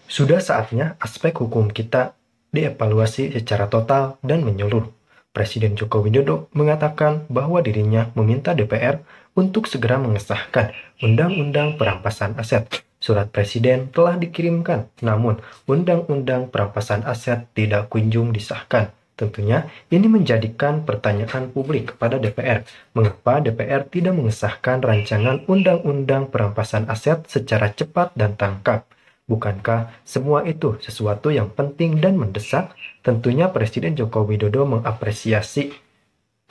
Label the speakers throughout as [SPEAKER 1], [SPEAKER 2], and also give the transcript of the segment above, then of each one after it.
[SPEAKER 1] Sudah saatnya aspek hukum kita dievaluasi secara total dan menyeluruh. Presiden Joko Widodo mengatakan bahwa dirinya meminta DPR untuk segera mengesahkan Undang-Undang Perampasan Aset. Surat Presiden telah dikirimkan, namun Undang-Undang Perampasan Aset tidak kunjung disahkan. Tentunya ini menjadikan pertanyaan publik kepada DPR. Mengapa DPR tidak mengesahkan rancangan Undang-Undang Perampasan Aset secara cepat dan tangkap? Bukankah semua itu sesuatu yang penting dan mendesak? Tentunya Presiden Joko Widodo mengapresiasi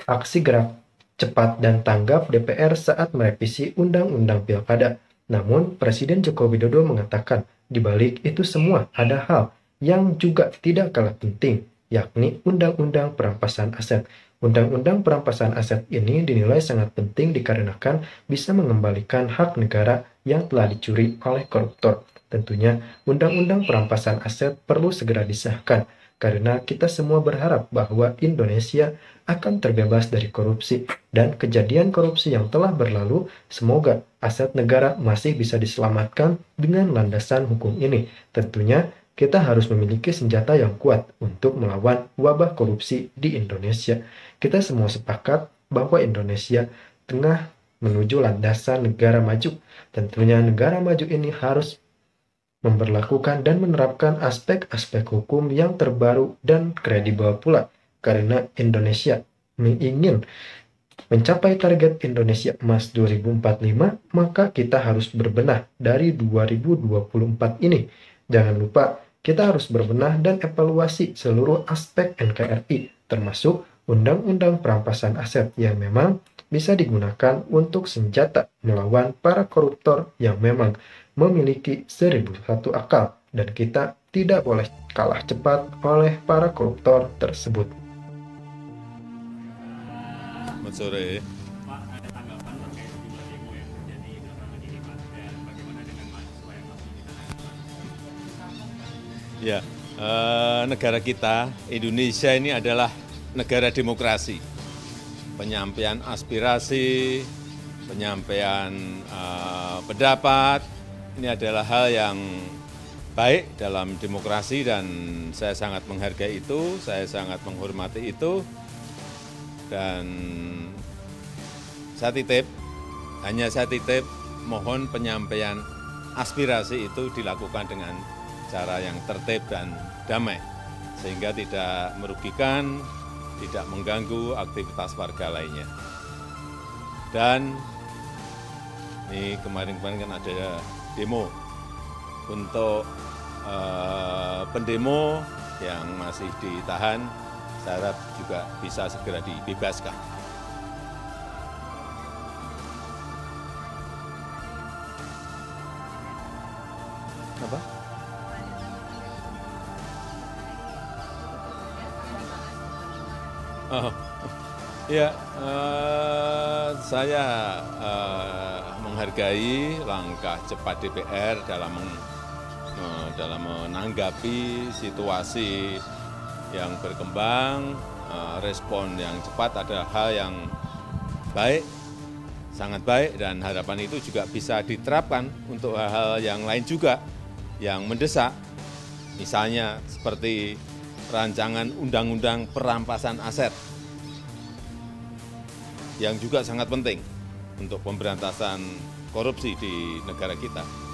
[SPEAKER 1] aksi gerak cepat dan tanggap DPR saat merevisi Undang-Undang Pilkada. Namun, Presiden Joko Widodo mengatakan, di balik itu semua ada hal yang juga tidak kalah penting, yakni Undang-Undang Perampasan Aset. Undang-Undang Perampasan Aset ini dinilai sangat penting dikarenakan bisa mengembalikan hak negara yang telah dicuri oleh koruptor. Tentunya, Undang-Undang Perampasan Aset perlu segera disahkan, karena kita semua berharap bahwa Indonesia akan terbebas dari korupsi dan kejadian korupsi yang telah berlalu. Semoga aset negara masih bisa diselamatkan dengan landasan hukum ini. Tentunya kita harus memiliki senjata yang kuat untuk melawan wabah korupsi di Indonesia. Kita semua sepakat bahwa Indonesia tengah menuju landasan negara maju. Tentunya negara maju ini harus memberlakukan dan menerapkan aspek-aspek hukum yang terbaru dan kredibel pula, karena Indonesia ingin mencapai target Indonesia Emas 2045, maka kita harus berbenah dari 2024 ini. Jangan lupa, kita harus berbenah dan evaluasi seluruh aspek NKRI, termasuk Undang-Undang Perampasan Aset yang memang bisa digunakan untuk senjata melawan para koruptor yang memang memiliki 1001 akal, dan kita tidak boleh kalah cepat oleh para koruptor tersebut.
[SPEAKER 2] Selamat sore.
[SPEAKER 3] Pak, ada tanggapan terkait jumlah demo yang terjadi belakangan ini, Pak, dan bagaimana dengan mahasiswa yang masih ditahan?
[SPEAKER 2] Ya, negara kita, Indonesia ini adalah negara demokrasi. Penyampaian aspirasi, penyampaian pendapat, ini adalah hal yang baik dalam demokrasi dan saya sangat menghargai itu, saya sangat menghormati itu. Dan hanya saya titip, mohon penyampaian aspirasi itu dilakukan dengan cara yang tertib dan damai, sehingga tidak merugikan, tidak mengganggu aktivitas warga lainnya. Dan ini kemarin-kemarin kan ada demo untuk pendemo yang masih ditahan, saya harap juga bisa segera dibebaskan. Apa? Oh, ya, saya menghargai langkah cepat DPR dalam menanggapi situasi yang berkembang. Respon yang cepat adalah hal yang baik, sangat baik, dan harapan itu juga bisa diterapkan untuk hal-hal yang lain juga yang mendesak, misalnya seperti rancangan Undang-Undang Perampasan Aset yang juga sangat penting untuk pemberantasan korupsi di negara kita.